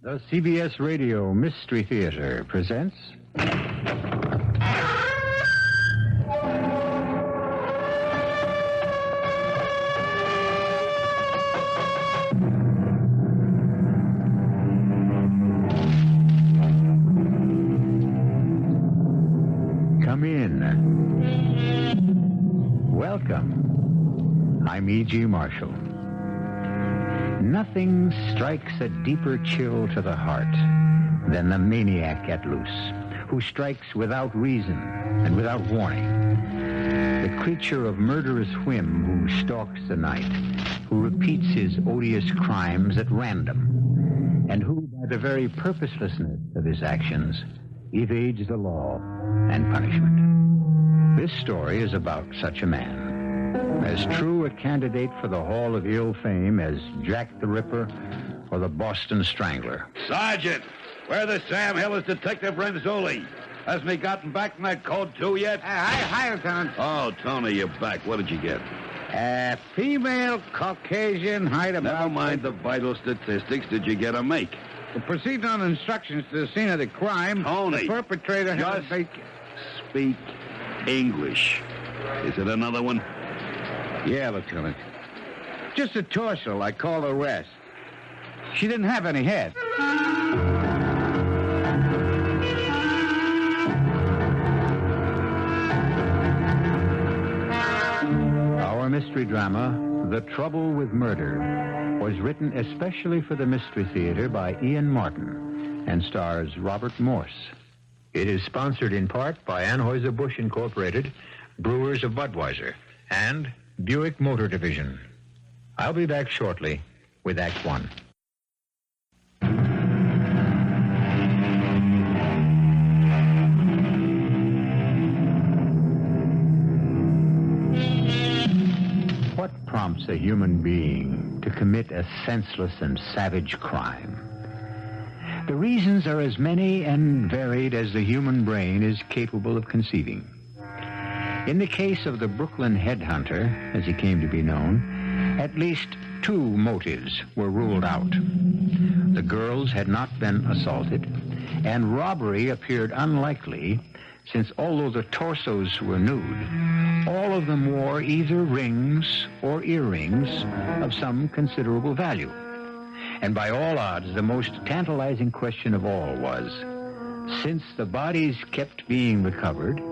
The CBS Radio Mystery Theater presents... Come in. Welcome. I'm E.G. Marshall. Nothing strikes a deeper chill to the heart than the maniac at loose, who strikes without reason and without warning. The creature of murderous whim who stalks the night, who repeats his odious crimes at random, and who, by the very purposelessness of his actions, evades the law and punishment. This story is about such a man. As true a candidate for the Hall of Ill Fame as Jack the Ripper or the Boston Strangler. Sergeant, where the Sam Hill is Detective Renzulli? Hasn't he gotten back from that code 2 yet? Hi, Lieutenant. Oh, Tony, you're back. What did you get? Female Caucasian, height about... Never mind the vital statistics. Did you get a make? Proceed on instructions to the scene of the crime. Tony, the perpetrator just has... speak English. Is it another one? Yeah, Lieutenant. Just a torso, like call the rest. She didn't have any head. Our mystery drama, The Trouble with Murder, was written especially for the Mystery Theater by Ian Martin and stars Robert Morse. It is sponsored in part by Anheuser-Busch Incorporated, Brewers of Budweiser, and Buick Motor Division. I'll be back shortly with Act One. What prompts a human being to commit a senseless and savage crime? The reasons are as many and varied as the human brain is capable of conceiving. In the case of the Brooklyn headhunter, as he came to be known, at least 2 motives were ruled out. The girls had not been assaulted, and robbery appeared unlikely, since although the torsos were nude, all of them wore either rings or earrings of some considerable value. And by all odds, the most tantalizing question of all was, since the bodies kept being recovered,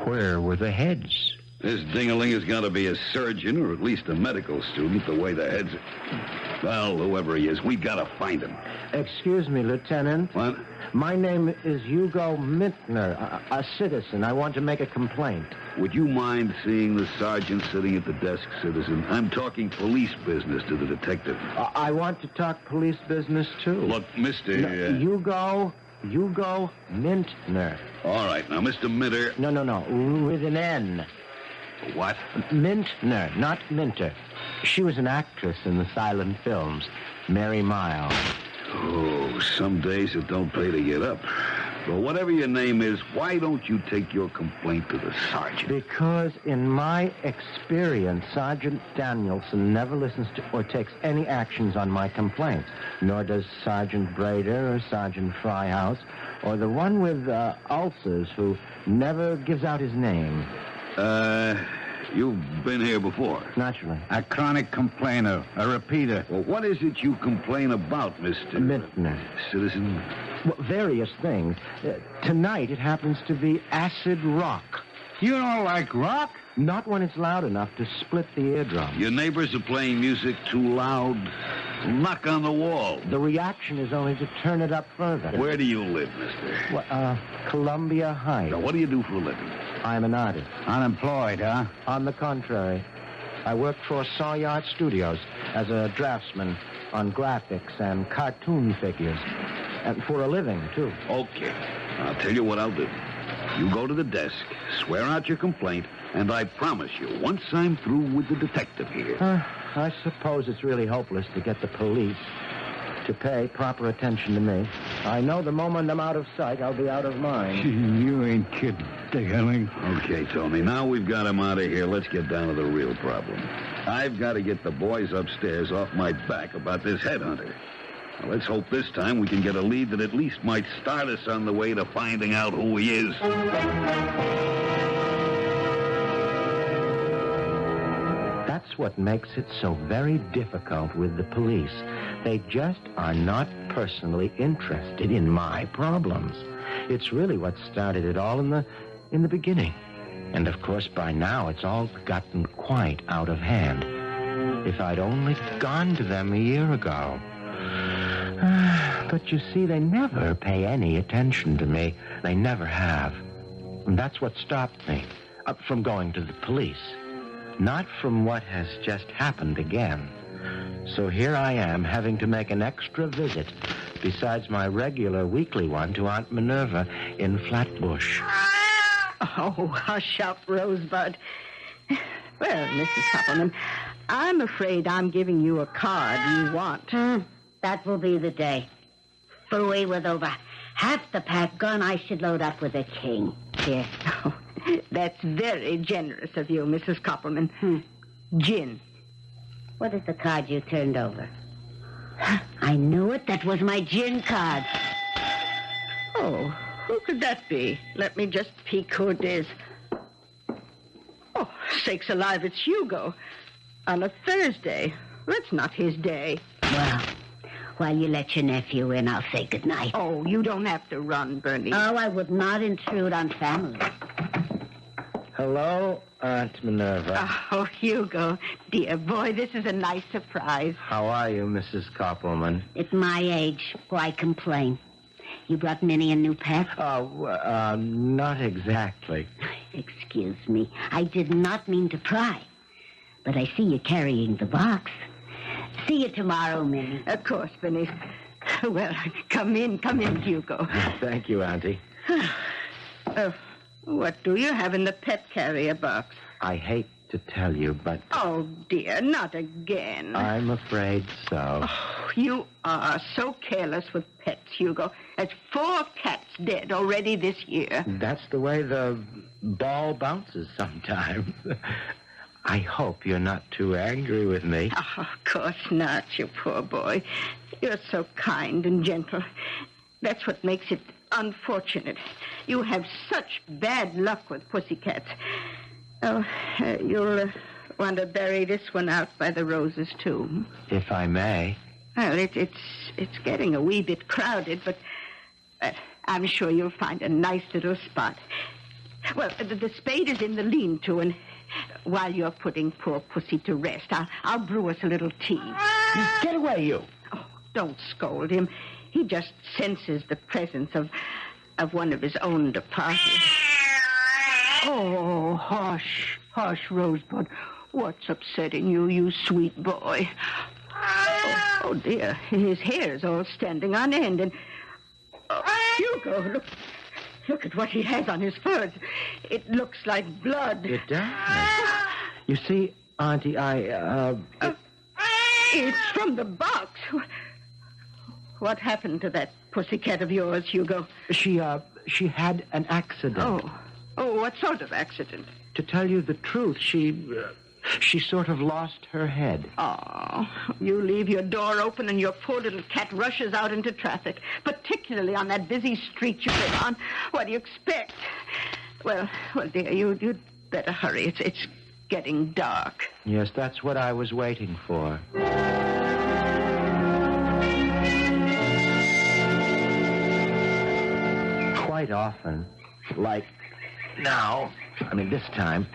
where were the heads? This ding-a-ling has got to be a surgeon or at least a medical student, the way the heads are. Well, whoever he is, we've got to find him. Excuse me, Lieutenant. What? My name is Hugo Mintner, a citizen. I want to make a complaint. Would you mind seeing the sergeant sitting at the desk, citizen? I'm talking police business to the detective. I want to talk police business, too. Look, Mr. Hugo Mintner. All right, now, Mr. Minter... No, with an N. What? Mintner, not Minter. She was an actress in the silent films, Mary Miles. Oh, some days it don't pay to get up. Well, whatever your name is, why don't you take your complaint to the sergeant? Because in my experience, Sergeant Danielson never listens to or takes any actions on my complaint. Nor does Sergeant Brader or Sergeant Fryhouse or the one with ulcers who never gives out his name. You've been here before. Naturally. A chronic complainer, a repeater. Well, what is it you complain about, Mr. Mintner? Citizen? Well, various things. Tonight it happens to be acid rock. You don't like rock? Not when it's loud enough to split the eardrum. Your neighbors are playing music too loud. Knock on the wall. The reaction is only to turn it up further. Where do you live, mister? Well, Columbia Heights. Now, what do you do for a living? I'm an artist. Unemployed, huh? On the contrary. I work for Sawyer Studios as a draftsman on graphics and cartoon figures. And for a living, too. Okay. I'll tell you what I'll do. You go to the desk, swear out your complaint, and I promise you, once I'm through with the detective here... I suppose it's really hopeless to get the police to pay proper attention to me. I know the moment I'm out of sight, I'll be out of mind. You ain't kidding, Ding-a-ling. Okay, Tony, now we've got him out of here. Let's get down to the real problem. I've got to get the boys upstairs off my back about this headhunter. Well, let's hope this time we can get a lead that at least might start us on the way to finding out who he is. That's what makes it so very difficult with the police. They just are not personally interested in my problems. It's really what started it all in the beginning. And of course, by now, it's all gotten quite out of hand. If I'd only gone to them a year ago. But you see, they never pay any attention to me. They never have. And that's what stopped me from going to the police. Not from what has just happened again. So here I am, having to make an extra visit, besides my regular weekly one, to Aunt Minerva in Flatbush. Oh, hush up, Rosebud. Well, Mrs. Suppleman, I'm afraid I'm giving you a card you want. That will be the day. Fully with over half the pack gone, I should load up with a king. Here. Oh, that's very generous of you, Mrs. Koppelman. Gin. What is the card you turned over? I knew it. That was my gin card. Oh, who could that be? Let me just peek who it is. Oh, sakes alive, it's Hugo. On a Thursday. That's not his day. Well, while you let your nephew in, I'll say goodnight. Oh, you don't have to run, Bernie. Oh, I would not intrude on family. Hello, Aunt Minerva. Oh, Hugo. Dear boy, this is a nice surprise. How are you, Mrs. Koppelman? At my age, why complain? You brought Minnie a new pet? Not exactly. Excuse me. I did not mean to pry. But I see you carrying the box. See you tomorrow, Minnie. Of course, Bernice. Well, come in, Hugo. Thank you, Auntie. What do you have in the pet carrier box? I hate to tell you, but... Oh, dear, not again. I'm afraid so. Oh, you are so careless with pets, Hugo. There's 4 cats dead already this year. That's the way the ball bounces sometimes. I hope you're not too angry with me. Oh, of course not, you poor boy. You're so kind and gentle. That's what makes it unfortunate. You have such bad luck with pussycats. Oh, you'll want to bury this one out by the roses, too. If I may. Well, it's getting a wee bit crowded, but I'm sure you'll find a nice little spot. Well, the spade is in the lean-to, and while you're putting poor Pussy to rest, I'll brew us a little tea. Get away, you. Oh, don't scold him. He just senses the presence of one of his own departed. Oh, hush, Rosebud. What's upsetting you, you sweet boy? Oh, dear, his hair's all standing on end, and... Hugo, look at what he has on his fur. It looks like blood. It does. You see, Auntie, It's from the box. What happened to that pussycat of yours, Hugo? She had an accident. Oh, what sort of accident? To tell you the truth, she sort of lost her head. Oh, you leave your door open and your poor little cat rushes out into traffic, particularly on that busy street you live on. What do you expect? Well, dear, you'd better hurry. It's getting dark. Yes, that's what I was waiting for. Quite often, like now, this time,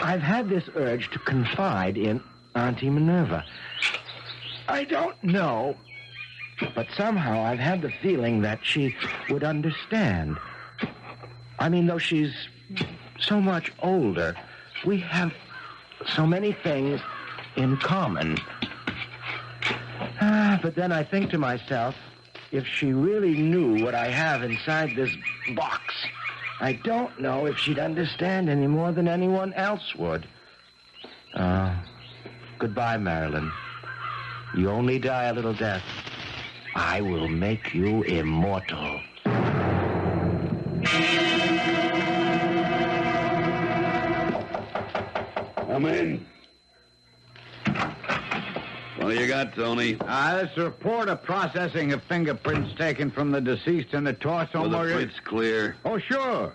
I've had this urge to confide in Auntie Minerva. I don't know, but somehow I've had the feeling that she would understand. Though she's so much older, we have so many things in common. But then I think to myself, if she really knew what I have inside this box, I don't know if she'd understand any more than anyone else would. Goodbye, Marilyn. You only die a little death. I will make you immortal. Come in. What do you got, Tony? This report of processing of fingerprints taken from the deceased in the torso. Well, the print's clear. Oh, sure.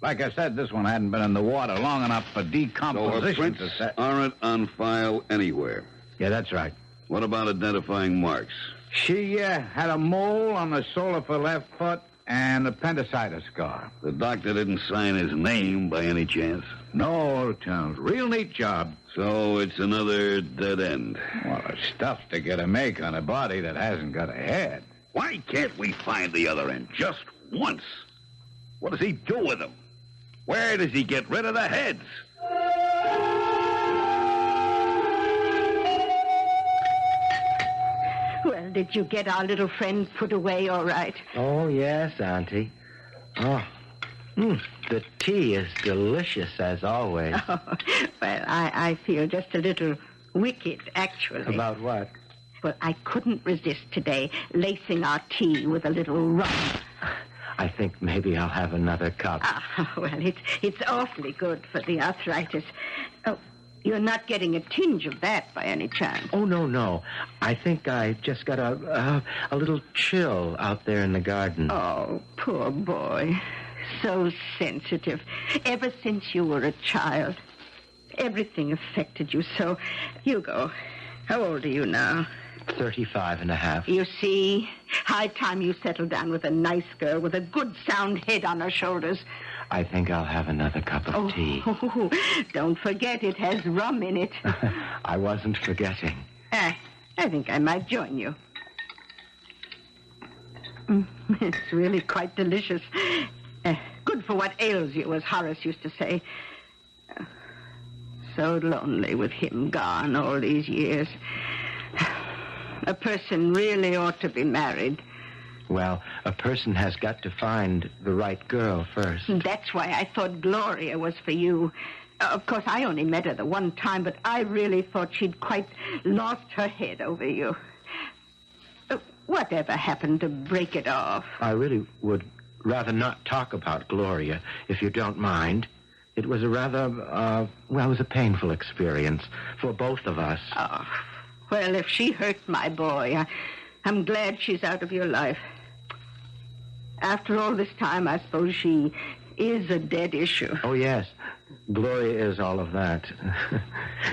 Like I said, this one hadn't been in the water long enough for So her decomposition prints aren't on file anywhere. Yeah, that's right. What about identifying marks? She had a mole on the sole of her left foot and appendicitis scar. The doctor didn't sign his name by any chance. No, Lieutenant. Real neat job. So it's another dead end. Well, there's stuff to get a make on a body that hasn't got a head. Why can't we find the other end just once? What does he do with them? Where does he get rid of the heads? Well, did you get our little friend put away all right? Oh, yes, Auntie. Oh, the tea is delicious as always. Oh, well, I feel just a little wicked, actually. About what? Well, I couldn't resist today lacing our tea with a little rum. I think maybe I'll have another cup. Well, it's awfully good for the arthritis. Oh, you're not getting a tinge of that by any chance. Oh, no. I think I just got a little chill out there in the garden. Oh, poor boy. So sensitive. Ever since you were a child. Everything affected you so. Hugo, how old are you now? 35 and a half. You see, high time you settle down with a nice girl with a good sound head on her shoulders. I think I'll have another cup of tea. Oh, don't forget it has rum in it. I wasn't forgetting. I think I might join you. It's really quite delicious. Good for what ails you, as Horace used to say. So lonely with him gone all these years. A person really ought to be married. Well, a person has got to find the right girl first. That's why I thought Gloria was for you. Of course, I only met her the one time, but I really thought she'd quite lost her head over you. Whatever happened to break it off? I really would rather not talk about Gloria, if you don't mind. It was a rather, it was a painful experience for both of us. Oh, well, if she hurt my boy, I'm glad she's out of your life. After all this time, I suppose she is a dead issue. Oh, yes. Gloria is all of that.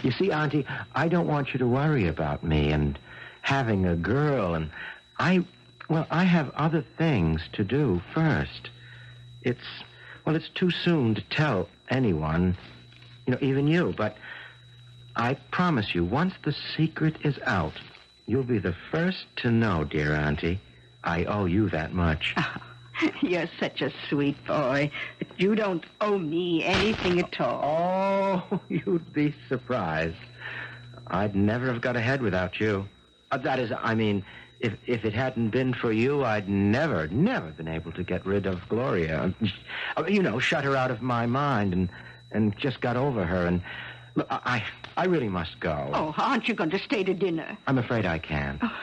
You see, Auntie, I don't want you to worry about me and having a girl, and I have other things to do first. It's too soon to tell anyone, even you, but I promise you, once the secret is out, you'll be the first to know, dear Auntie. I owe you that much. Oh, you're such a sweet boy. But you don't owe me anything at all. Oh, you'd be surprised. I'd never have got ahead without you. That is, I mean, if it hadn't been for you, I'd never been able to get rid of Gloria. Shut her out of my mind and just got over her. And look, I really must go. Oh, aren't you going to stay to dinner? I'm afraid I can't. Oh,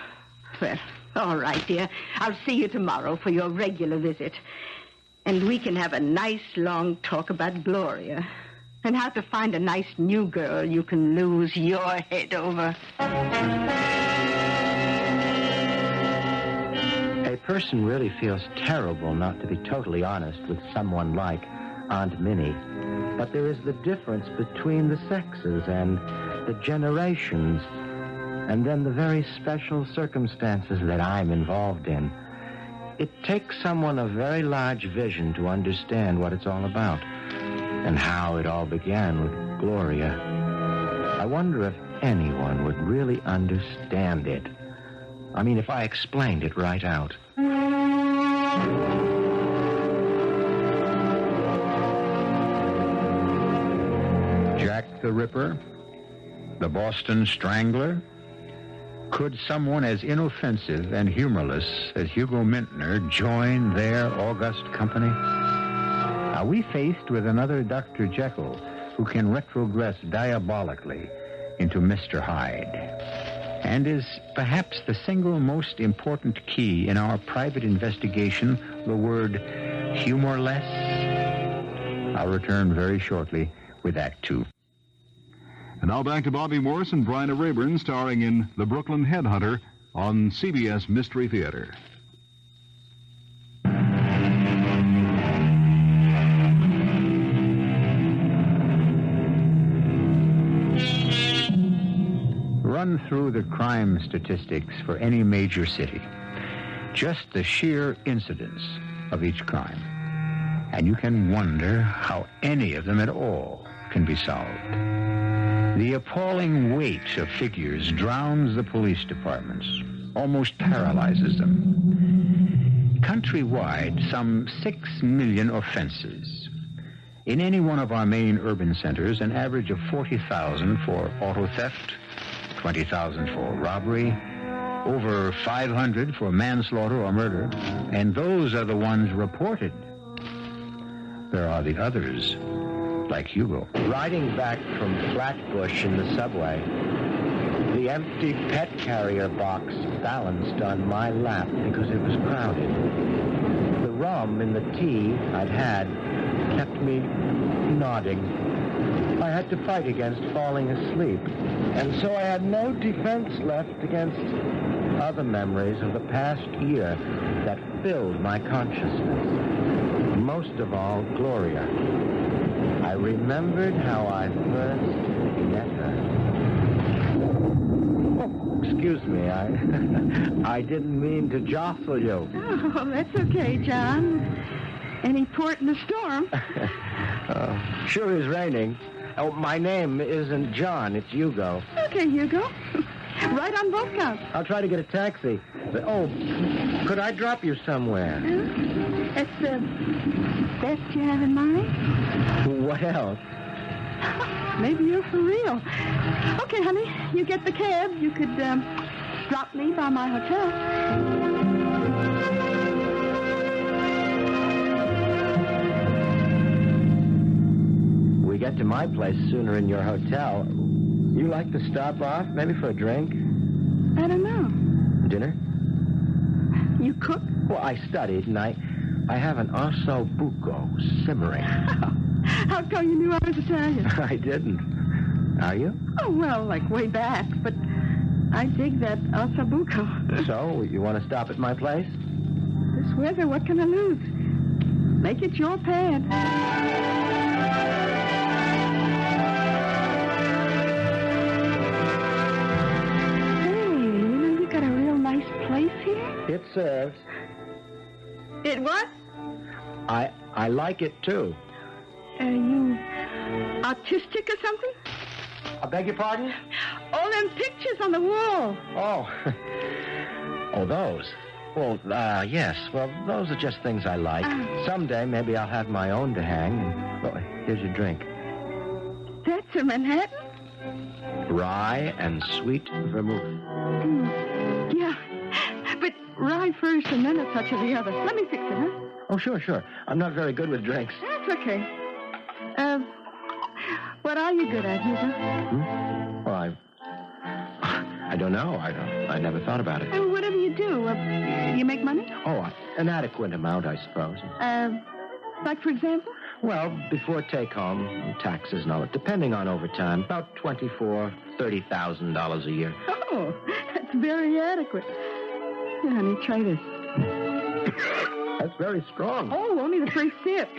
well, all right, dear. I'll see you tomorrow for your regular visit. And we can have a nice long talk about Gloria and how to find a nice new girl you can lose your head over. A person really feels terrible not to be totally honest with someone like Aunt Minnie. But there is the difference between the sexes and the generations, and then the very special circumstances that I'm involved in. It takes someone of very large vision to understand what it's all about, and how it all began with Gloria. I wonder if anyone would really understand it. I mean, if I explained it right out. Jack the Ripper? The Boston Strangler? Could someone as inoffensive and humorless as Hugo Mintner join their august company? Are we faced with another Dr. Jekyll who can retrogress diabolically into Mr. Hyde? And is perhaps the single most important key in our private investigation the word humorless? I'll return very shortly with Act Two. And now back to Bobby Morse and Bryna Raeburn, starring in The Brooklyn Headhunter on CBS Mystery Theater. Run through the crime statistics for any major city. Just the sheer incidence of each crime. And you can wonder how any of them at all can be solved. The appalling weight of figures drowns the police departments, almost paralyzes them. Countrywide, some 6 million offenses. In any one of our main urban centers, an average of 40,000 for auto theft, 20,000 for robbery, over 500 for manslaughter or murder, and those are the ones reported. There are the others, like Hugo. Riding back from Flatbush in the subway, the empty pet carrier box balanced on my lap because it was crowded. The rum in the tea I'd had kept me nodding. I had to fight against falling asleep, and so I had no defense left against other memories of the past year that filled my consciousness. Most of all, Gloria. I remembered how I first met her. Oh, excuse me, I didn't mean to jostle you. Oh, that's okay, John. Any port in the storm. Sure is raining. Oh, my name isn't John, it's Hugo. Okay, Hugo. Right on both counts. I'll try to get a taxi. But, could I drop you somewhere? That's the best you have in mind? What else? Maybe you're for real. Okay, honey, you get the cab. You could drop me by my hotel. We get to my place sooner in your hotel. You like to stop off, maybe for a drink? I don't know. Dinner? You cook? Well, I studied, and I have an osso buco simmering. How come you knew I was Italian? I didn't. Are you? Oh, well, like way back, but I dig that osso buco. So, you want to stop at my place? This weather, what can I lose? Make it your pad. Place here? It serves. It what? I like it, too. Are you autistic or something? I beg your pardon? All them pictures on the wall. Oh. Oh, those. Well, yes. Well, those are just things I like. Someday, maybe I'll have my own to hang. Well, here's your drink. That's a Manhattan? Rye and sweet vermouth. Yeah. But rye first and then a touch of the other. Let me fix it, huh? Oh, sure. I'm not very good with drinks. That's okay. What are you good at, Hugo? Well, I don't know. I never thought about it. Whatever you do, you make money? Oh, an adequate amount, I suppose. Like, for example? Well, before take-home, taxes and all that, depending on overtime, about $24,000, $30,000 a year. Oh, that's very adequate. Here, honey, try this. That's very strong. Oh, only the first sip.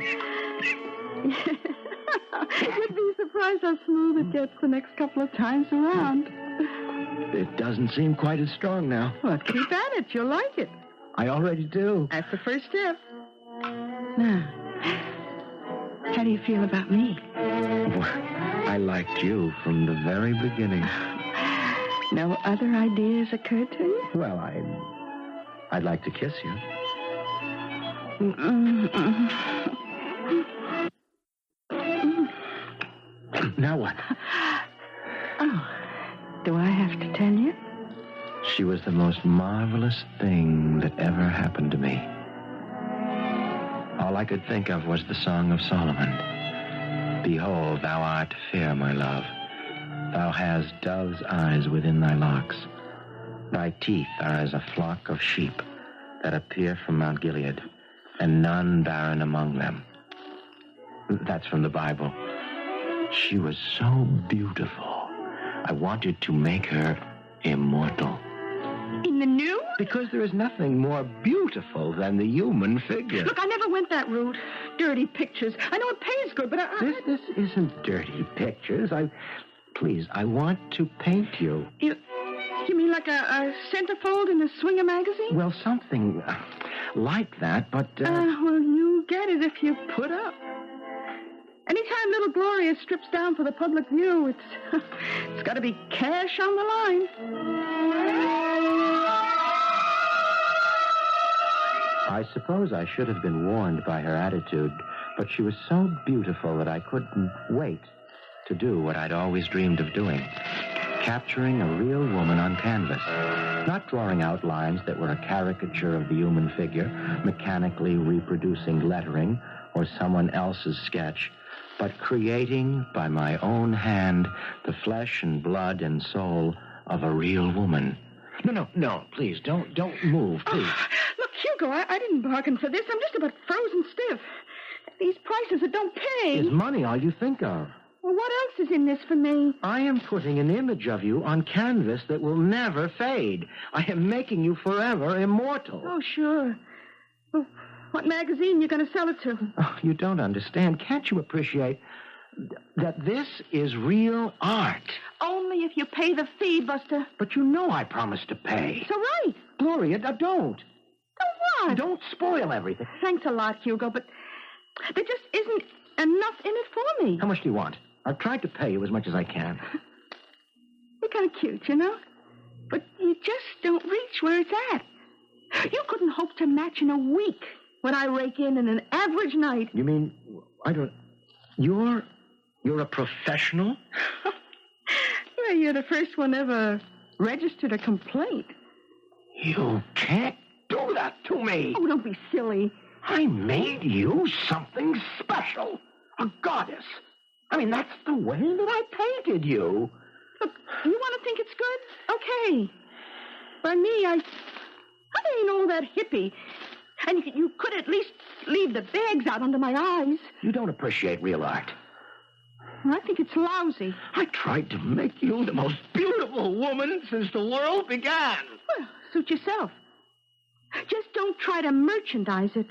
You'd be surprised how smooth it gets the next couple of times around. It doesn't seem quite as strong now. Well, keep at it. You'll like it. I already do. That's the first step. Now, how do you feel about me? Well, I liked you from the very beginning. No other ideas occurred to you? Well, I'd like to kiss you. Now what? Oh, do I have to tell you? She was the most marvelous thing that ever happened to me. All I could think of was the Song of Solomon. Behold, thou art fair, my love. Thou hast dove's eyes within thy locks. Thy teeth are as a flock of sheep that appear from Mount Gilead, and none barren among them. That's from the Bible. She was so beautiful. I wanted to make her immortal. In the nude? Because there is nothing more beautiful than the human figure. Look, I never went that route. Dirty pictures. I know it pays good, but This isn't dirty pictures. Please, I want to paint you. You mean like a centerfold in a Swinger magazine? Well, something like that, but... Well, you get it if you put up. Anytime little Gloria strips down for the public view, it's got to be cash on the line. I suppose I should have been warned by her attitude, but she was so beautiful that I couldn't wait to do what I'd always dreamed of doing. Capturing a real woman on canvas. Not drawing outlines that were a caricature of the human figure, mechanically reproducing lettering or someone else's sketch, but creating by my own hand the flesh and blood and soul of a real woman. No, please, don't move, please. Look, Hugo, I didn't bargain for this. I'm just about frozen stiff. These prices that don't pay. Is money all you think of? Well, what else is in this for me? I am putting an image of you on canvas that will never fade. I am making you forever immortal. Oh, sure. Well, what magazine you going to sell it to? Oh, you don't understand. Can't you appreciate that this is real art? Only if you pay the fee, Buster. But you know I promised to pay. So right. Gloria, don't. So what? Don't spoil everything. Thanks a lot, Hugo, but there just isn't enough in it for me. How much do you want? I've tried to pay you as much as I can. You're kind of cute, you know? But you just don't reach where it's at. You couldn't hope to match in a week what I rake in an average night. You mean, You're a professional? Well, you're the first one ever registered a complaint. You can't do that to me. Oh, don't be silly. I made you something special. A goddess. I mean, that's the way that I painted you. Look, you want to think it's good? Okay. By me, I ain't all that hippie. And you could at least leave the bags out under my eyes. You don't appreciate real art. I think it's lousy. I tried to make you the most beautiful woman since the world began. Well, suit yourself. Just don't try to merchandise it.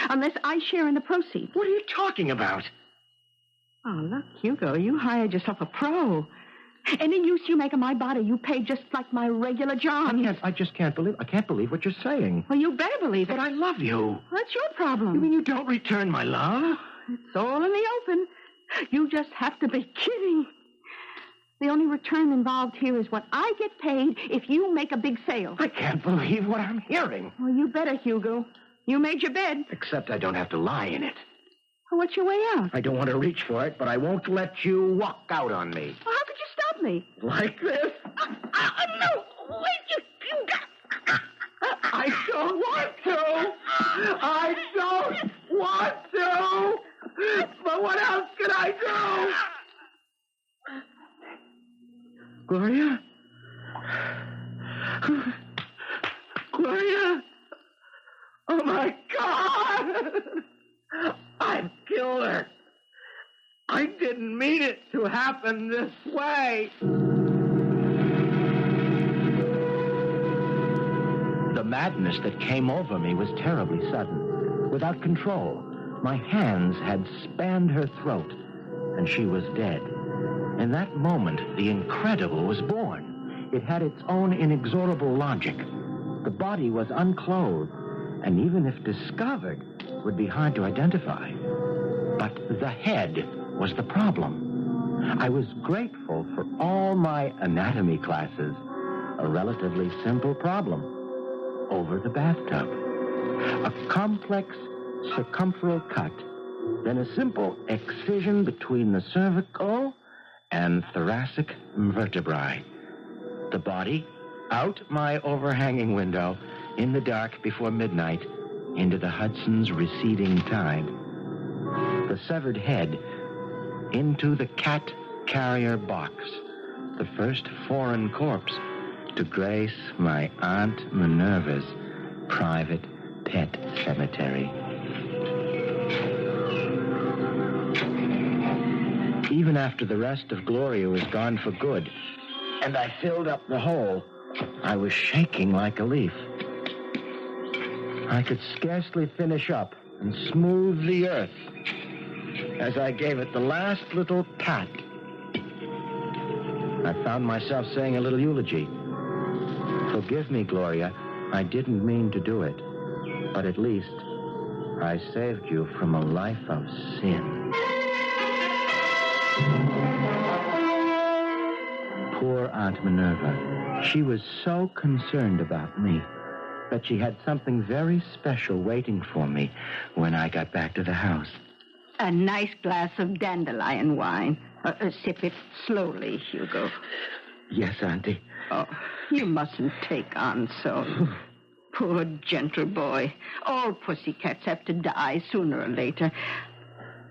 Unless I share in the proceeds. What are you talking about? Oh, look, Hugo, you hired yourself a pro. Any use you make of my body, you pay just like my regular job. I can't believe what you're saying. Well, you better believe it. But I love you. That's your problem. You mean you don't return my love? It's all in the open. You just have to be kidding. The only return involved here is what I get paid if you make a big sale. I can't believe what I'm hearing. Well, you better, Hugo. You made your bed. Except I don't have to lie in it. Well, what's your way out? I don't want to reach for it, but I won't let you walk out on me. Well, how could you stop me? Like this? No! Wait, you got... I don't want to! I don't want to! But what else could I do? Gloria? Gloria? Oh, my God! I've killed her. I didn't mean it to happen this way. The madness that came over me was terribly sudden. Without control, my hands had spanned her throat, and she was dead. In that moment, the incredible was born. It had its own inexorable logic. The body was unclothed, and even if discovered, would be hard to identify. But the head was the problem. I was grateful for all my anatomy classes. A relatively simple problem. Over the bathtub. A complex circumferential cut, then a simple excision between the cervical and thoracic vertebrae. The body, out my overhanging window, in the dark before midnight, into the Hudson's receding tide. The severed head into the cat carrier box, the first foreign corpse to grace my Aunt Minerva's private pet cemetery. Even after the rest of Gloria was gone for good, and I filled up the hole. I was shaking like a leaf. I could scarcely finish up and smooth the earth as I gave it the last little pat. I found myself saying a little eulogy. Forgive me, Gloria. I didn't mean to do it. But at least I saved you from a life of sin. Poor Aunt Minerva. She was so concerned about me that she had something very special waiting for me when I got back to the house. A nice glass of dandelion wine. Sip it slowly, Hugo. Yes, Auntie. Oh, you mustn't take on so. Poor gentle boy. All pussycats have to die sooner or later.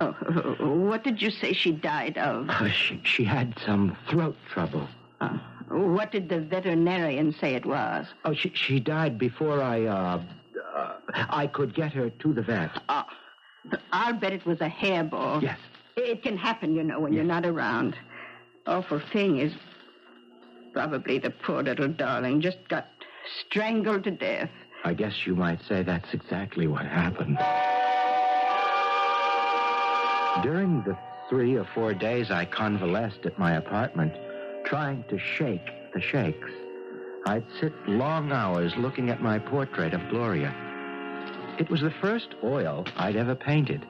Oh, what did you say she died of? She had some throat trouble. What did the veterinarian say it was? Oh, she died before I could get her to the vet. I'll bet it was a hairball. Yes. It can happen, you know, when you're not around. Awful thing is, probably the poor little darling just got strangled to death. I guess you might say that's exactly what happened. During the 3 or 4 days I convalesced at my apartment, trying to shake the shakes, I'd sit long hours looking at my portrait of Gloria. It was the first oil I'd ever painted.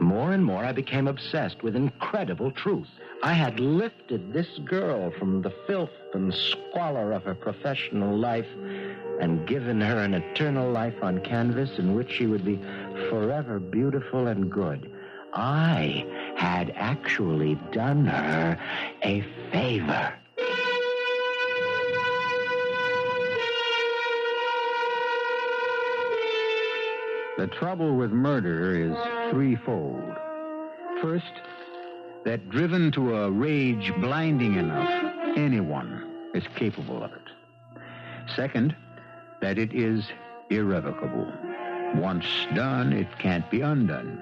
More and more I became obsessed with incredible truth. I had lifted this girl from the filth and squalor of her professional life and given her an eternal life on canvas in which she would be forever beautiful and good. I had actually done her a favor. The trouble with murder is threefold. First, that driven to a rage blinding enough, anyone is capable of it. Second, that it is irrevocable. Once done, it can't be undone.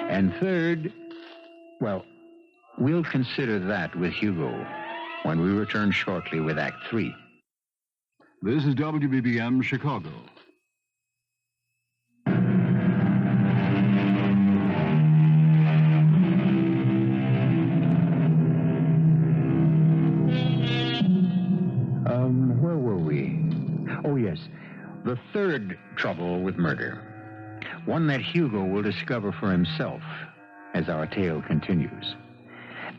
And third, well, we'll consider that with Hugo when we return shortly with Act 3. This is WBBM Chicago. Where were we? Oh, yes. The third trouble with murder. One that Hugo will discover for himself as our tale continues.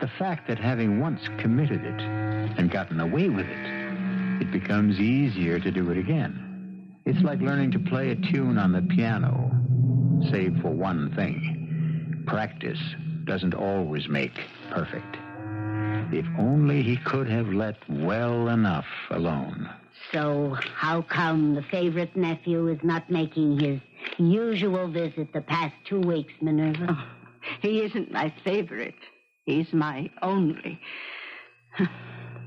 The fact that having once committed it and gotten away with it, it becomes easier to do it again. It's like learning to play a tune on the piano, save for one thing. Practice doesn't always make perfect. If only he could have let well enough alone. So how come the favorite nephew is not making his usual visit the past 2 weeks, Minerva? Oh, he isn't my favorite. He's my only.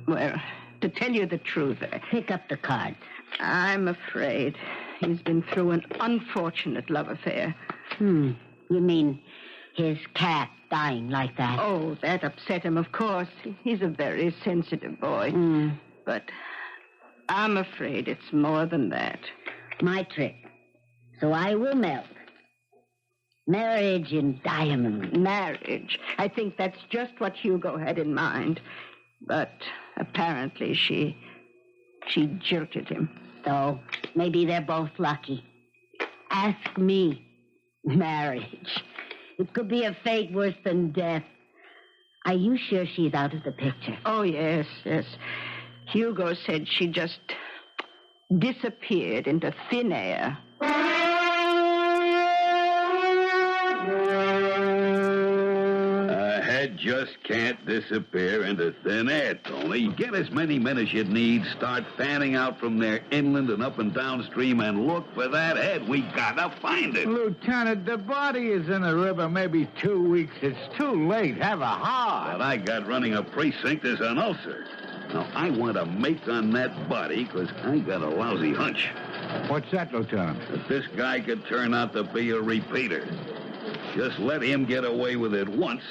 Well, to tell you the truth, Pick up the cards. I'm afraid he's been through an unfortunate love affair. You mean his cat dying like that? Oh, that upset him, of course. He's a very sensitive boy. But I'm afraid it's more than that. My trick. So I will melt. Marriage in diamonds. Marriage. I think that's just what Hugo had in mind. But apparently she jilted him. So maybe they're both lucky. Ask me. Marriage. It could be a fate worse than death. Are you sure she's out of the picture? Oh, yes. Hugo said she just disappeared into thin air. A head just can't disappear into thin air, Tony. Get as many men as you need, start fanning out from there inland and up and downstream, and look for that head. We gotta find it. Lieutenant, the body is in the river maybe 2 weeks. It's too late. Have a heart. What I got running a precinct is an ulcer. Now, I want to make on that body because I got a lousy hunch What's that, Lieutenant? that this guy could turn out to be a repeater. Just let him get away with it once.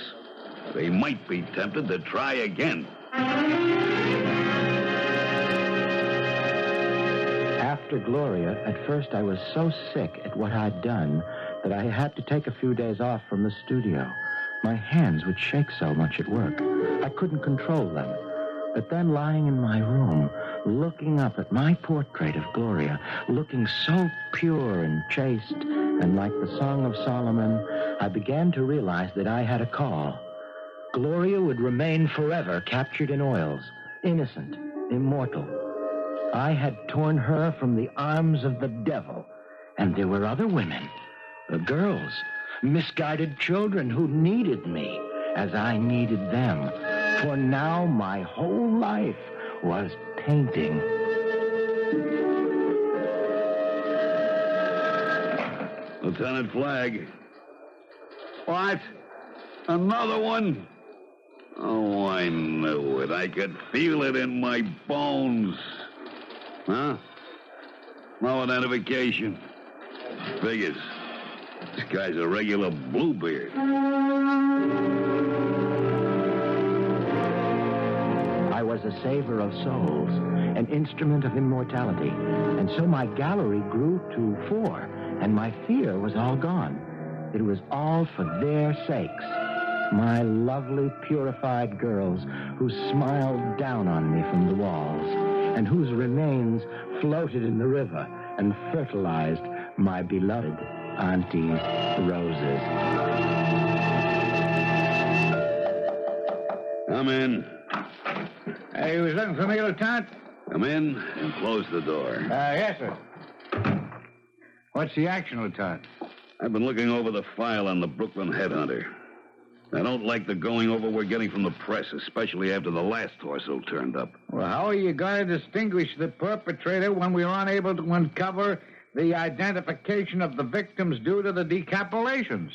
They might be tempted to try again. After Gloria, at first I was so sick at what I'd done that I had to take a few days off from the studio. My hands would shake so much at work. I couldn't control them. But then lying in my room, looking up at my portrait of Gloria, looking so pure and chaste, and like the Song of Solomon, I began to realize that I had a call. Gloria would remain forever captured in oils, innocent, immortal. I had torn her from the arms of the devil, and there were other women, girls, misguided children who needed me as I needed them. For now my whole life was painting. Lieutenant Flagg. What? Another one? Oh, I knew it. I could feel it in my bones. Huh? No identification. Figures. This guy's a regular Bluebeard. I was a saver of souls, an instrument of immortality, and so my gallery grew to 4, and my fear was all gone. It was all for their sakes. My lovely, purified girls who smiled down on me from the walls, and whose remains floated in the river and fertilized my beloved Auntie's roses. Come in. Hey, you was looking for me, Lieutenant? Come in and close the door. Yes, sir. What's the action, Lieutenant? I've been looking over the file on the Brooklyn headhunter. I don't like the going over we're getting from the press, especially after the last torso turned up. Well, how are you going to distinguish the perpetrator when we are unable to uncover the identification of the victims due to the decapitations?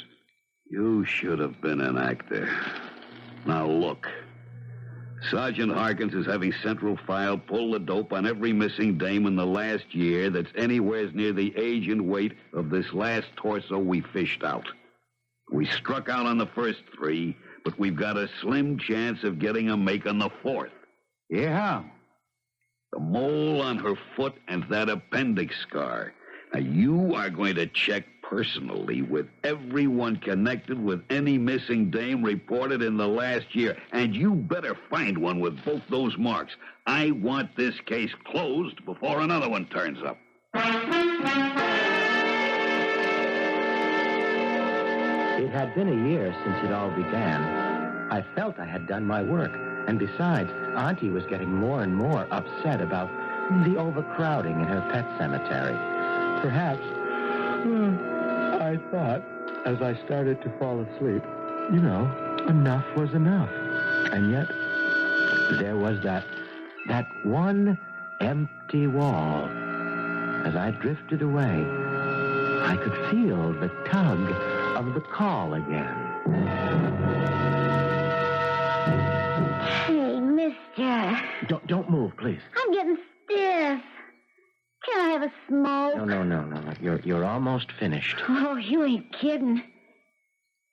You should have been an actor. Now, look. Sergeant Harkins is having Central File pull the dope on every missing dame in the last year that's anywhere near the age and weight of this last torso we fished out. We struck out on the first 3, but we've got a slim chance of getting a make on the 4th. Yeah. The mole on her foot and that appendix scar. Now, you are going to check personally with everyone connected with any missing dame reported in the last year, and you better find one with both those marks. I want this case closed before another one turns up. It had been a year since it all began. I felt I had done my work, and besides, Auntie was getting more and more upset about the overcrowding in her pet cemetery. Perhaps, I thought, as I started to fall asleep, enough was enough. And yet, there was that one empty wall. As I drifted away, I could feel the tug of the call again. Hey, mister. Don't move, please. I'm getting stiff. Can I have a smoke? No. You're almost finished. Oh, you ain't kidding.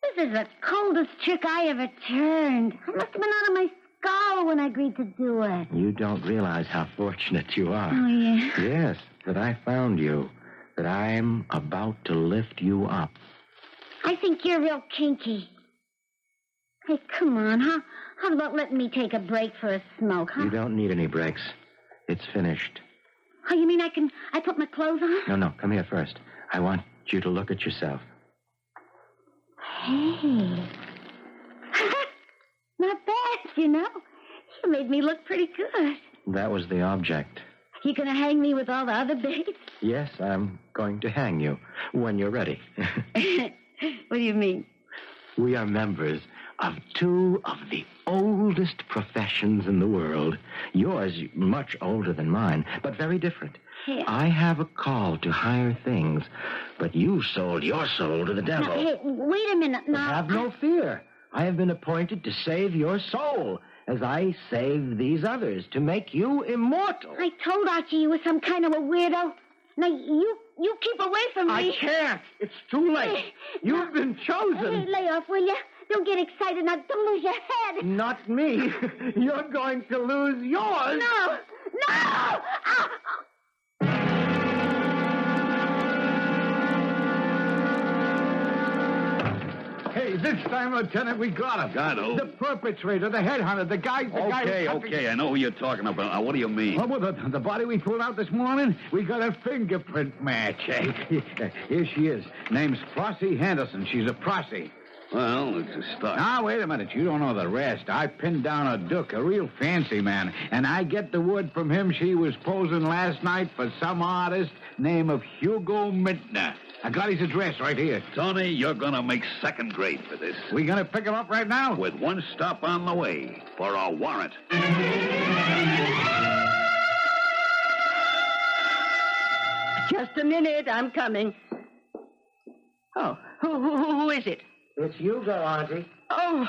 This is the coldest trick I ever turned. I must have been out of my skull when I agreed to do it. You don't realize how fortunate you are. Oh, yeah? Yes, that I found you. That I'm about to lift you up. I think you're real kinky. Hey, come on, huh? How about letting me take a break for a smoke, huh? You don't need any breaks. It's finished. Oh, you mean I put my clothes on? No, come here first. I want you to look at yourself. Hey. Not bad, you know. You made me look pretty good. That was the object. You gonna hang me with all the other babes? Yes, I'm going to hang you when you're ready. What do you mean? We are members of 2 of the oldest professions in the world. Yours much older than mine, but very different. Yeah. I have a call to higher things, but you sold your soul to the devil. Now, hey, wait a minute now. Have no fear. I have been appointed to save your soul, as I saved these others, to make you immortal. I told Archie you were some kind of a weirdo. Now, you keep away from me. I can't. It's too late. You've been chosen. Hey, lay off, will you? Don't get excited. Now, don't lose your head. Not me. You're going to lose yours. No! Ah! This time, Lieutenant, we got him. Got who? The perpetrator, the headhunter, the guy... Okay, I know who you're talking about. Now, what do you mean? Oh, well, the body we pulled out this morning, we got a fingerprint match. Here she is. Name's Flossie Henderson. She's a prossy. Well, it's a start. Now, wait a minute. You don't know the rest. I pinned down a Duke, a real fancy man, and I get the word from him she was posing last night for some artist named of Hugo Mintner. I got his address right here. Tony, you're gonna make second grade for this. We gonna pick him up right now? With one stop on the way for a warrant. Just a minute, I'm coming. Oh, who is it? It's Hugo, Auntie. Oh,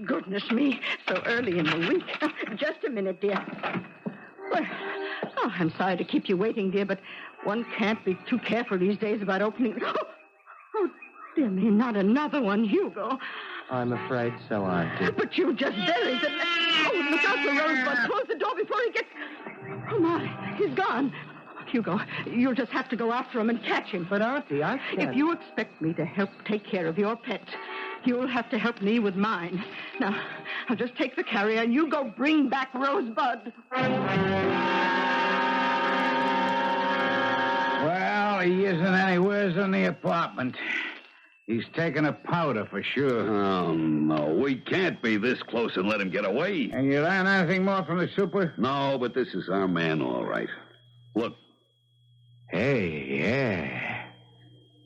goodness me, so early in the week. Just a minute, dear. Well, I'm sorry to keep you waiting, dear, but one can't be too careful these days about opening... Oh, dear me, not another one, Hugo. I'm afraid so, Auntie. But you just buried the... Oh, look out for Rosebud. Close the door before he gets... Oh, my, he's gone. Hugo, you'll just have to go after him and catch him. But, Auntie, I can't... If you expect me to help take care of your pet, you'll have to help me with mine. Now, I'll just take the carrier and you go bring back Rosebud. Well, he isn't anywhere in the apartment. He's taking a powder for sure. Oh, no. We can't be this close and let him get away. And you learn anything more from the super? No, but this is our man, all right. Look. Hey, yeah.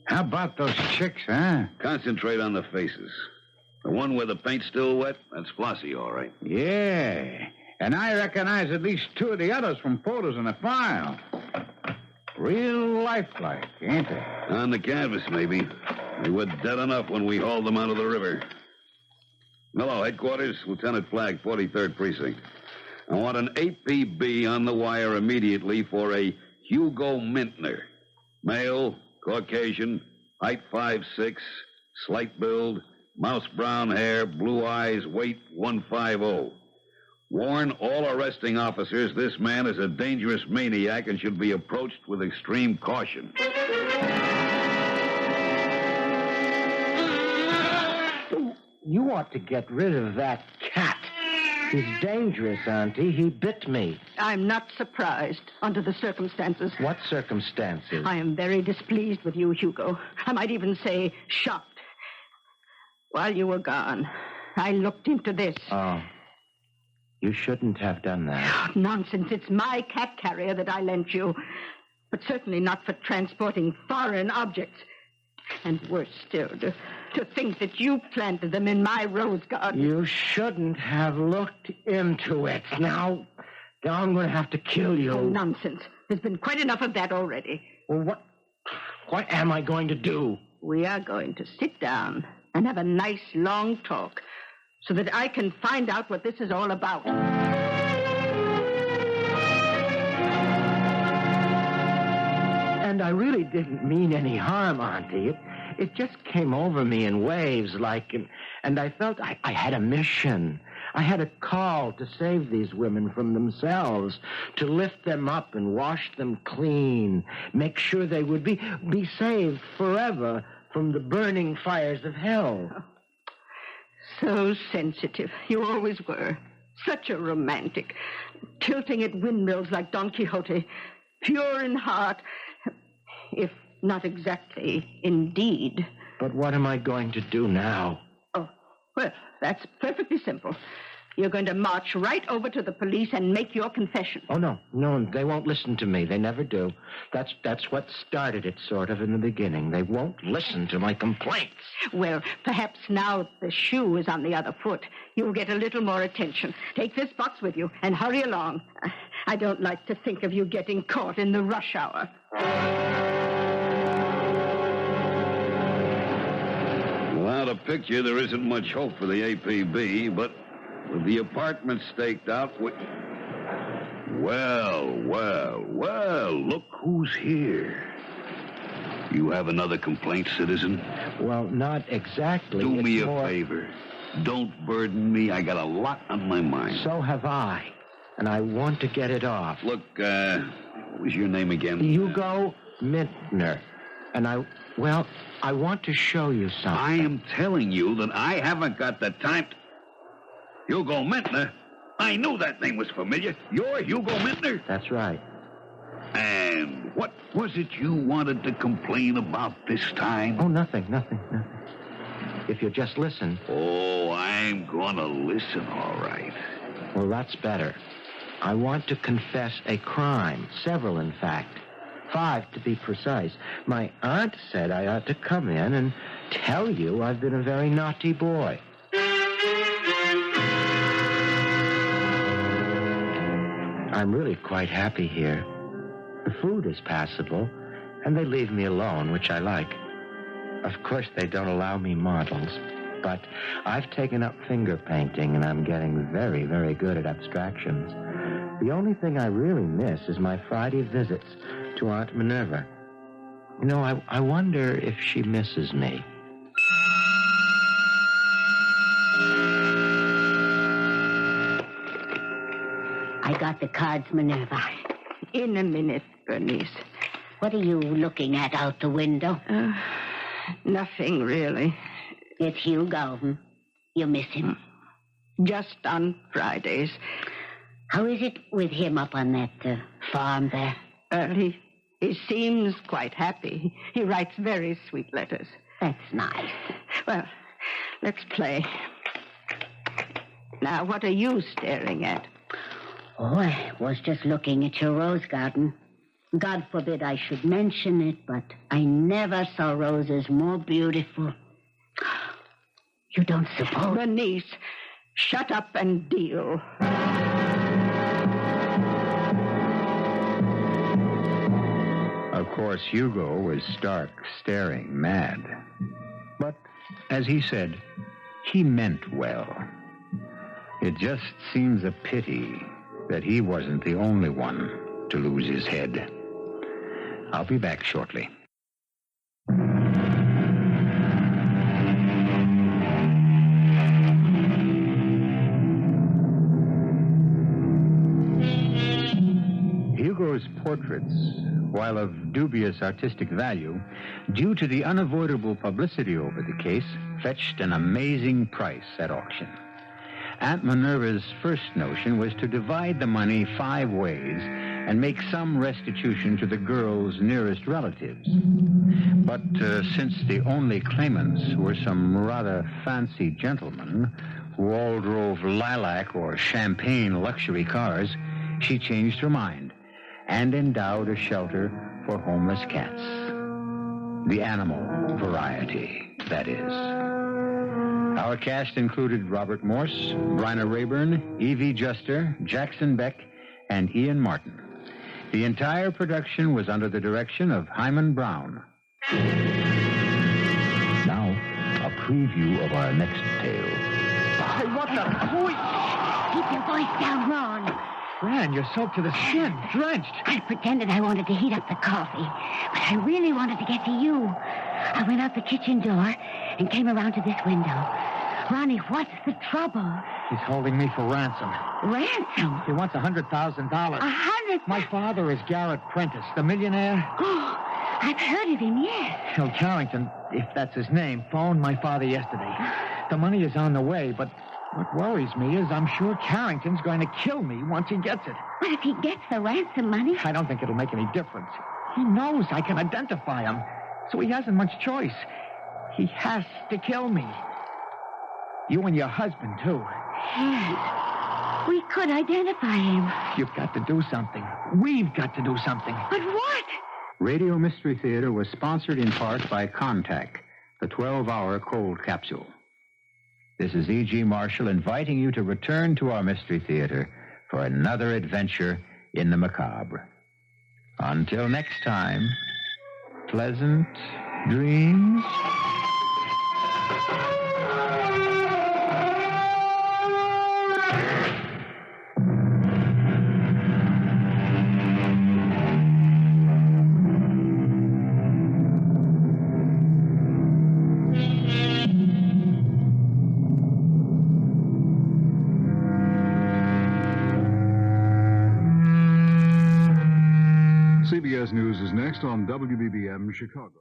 How about those chicks, huh? Concentrate on the faces. The one where the paint's still wet, that's Flossie, all right. Yeah. And I recognize at least two of the others from photos in the file. Real lifelike, ain't they? On the canvas, maybe. They were dead enough when we hauled them out of the river. Hello, headquarters, Lieutenant Flagg, 43rd Precinct. I want an APB on the wire immediately for a Hugo Mintner. Male, Caucasian, height 5'6", slight build, mouse brown hair, blue eyes, weight 150. Warn all arresting officers this man is a dangerous maniac and should be approached with extreme caution. You ought to get rid of that cat. He's dangerous, Auntie. He bit me. I'm not surprised under the circumstances. What circumstances? I am very displeased with you, Hugo. I might even say shocked. While you were gone, I looked into this. Oh. You shouldn't have done that. Oh, nonsense. It's my cat carrier that I lent you. But certainly not for transporting foreign objects. And worse still, to think that you planted them in my rose garden. You shouldn't have looked into it. Now I'm going to have to kill you. Oh, nonsense. There's been quite enough of that already. Well, what am I going to do? We are going to sit down and have a nice long talk so that I can find out what this is all about. And I really didn't mean any harm, Auntie. It just came over me in waves, and I felt I had a mission. I had a call to save these women from themselves, to lift them up and wash them clean, make sure they would be saved forever from the burning fires of hell. So sensitive. You always were. Such a romantic. Tilting at windmills like Don Quixote. Pure in heart. If not exactly indeed. But what am I going to do now? Oh, well, that's perfectly simple. You're going to march right over to the police and make your confession. Oh, no, they won't listen to me. They never do. That's what started it, sort of, in the beginning. They won't listen to my complaints. Well, perhaps now the shoe is on the other foot, you'll get a little more attention. Take this box with you and hurry along. I don't like to think of you getting caught in the rush hour. Without a picture, there isn't much hope for the APB, but with the apartment staked out, Well, look who's here. You have another complaint, citizen? Well, not exactly. Do me a more... favor. Don't burden me. I got a lot on my mind. So have I, and I want to get it off. Look, what was your name again? Hugo Mintner. And I want to show you something. I am telling you that I haven't got the time to... Hugo Mintner? I knew that name was familiar. You're Hugo Mintner? That's right. And what was it you wanted to complain about this time? Oh, nothing. If you just listen. Oh, I'm gonna listen, all right. Well, that's better. I want to confess a crime. Several, in fact. 5, to be precise. My aunt said I ought to come in and tell you I've been a very naughty boy. I'm really quite happy here. The food is passable, and they leave me alone, which I like. Of course, they don't allow me models, but I've taken up finger painting, and I'm getting very, very good at abstractions. The only thing I really miss is my Friday visits to Aunt Minerva. You know, I wonder if she misses me. I got the cards, Minerva. In a minute, Bernice. What are you looking at out the window? Nothing, really. It's Hugo. You miss him. Just on Fridays. How is it with him up on that farm there? He seems quite happy. He writes very sweet letters. That's nice. Well, let's play. Now, what are you staring at? Oh, I was just looking at your rose garden. God forbid I should mention it, but I never saw roses more beautiful. You don't suppose... Bernice, shut up and deal. Of course, Hugo was stark, staring mad. But, as he said, he meant well. It just seems a pity that he wasn't the only one to lose his head. I'll be back shortly. Hugo's portraits, while of dubious artistic value, due to the unavoidable publicity over the case, fetched an amazing price at auction. Aunt Minerva's first notion was to divide the money 5 ways and make some restitution to the girl's nearest relatives. But since the only claimants were some rather fancy gentlemen who all drove lilac or champagne luxury cars, she changed her mind and endowed a shelter for homeless cats. The animal variety, that is. Our cast included Robert Morse, Bryna Raeburn, Evie Juster, Jackson Beck, and Ian Martin. The entire production was under the direction of Hyman Brown. Now, a preview of our next tale. Hey, what the... Keep your voice down, Ron. Fran, you're soaked to the skin, drenched. I pretended I wanted to heat up the coffee, but I really wanted to get to you. I went out the kitchen door and came around to this window. Ronnie, what's the trouble? He's holding me for ransom. Ransom? He wants $100,000. $100,000? My father is Garrett Prentice, the millionaire. Oh, I've heard of him, yes. Phil Carrington, if that's his name, phoned my father yesterday. The money is on the way, but what worries me is I'm sure Carrington's going to kill me once he gets it. But if he gets the ransom money... I don't think it'll make any difference. He knows I can identify him, so he hasn't much choice. He has to kill me. You and your husband, too. Yes. We could identify him. You've got to do something. We've got to do something. But what? Radio Mystery Theater was sponsored in part by Contact, the 12-hour cold capsule. This is E.G. Marshall inviting you to return to our Mystery Theater for another adventure in the macabre. Until next time, pleasant dreams. CBS News is next on WBBM Chicago.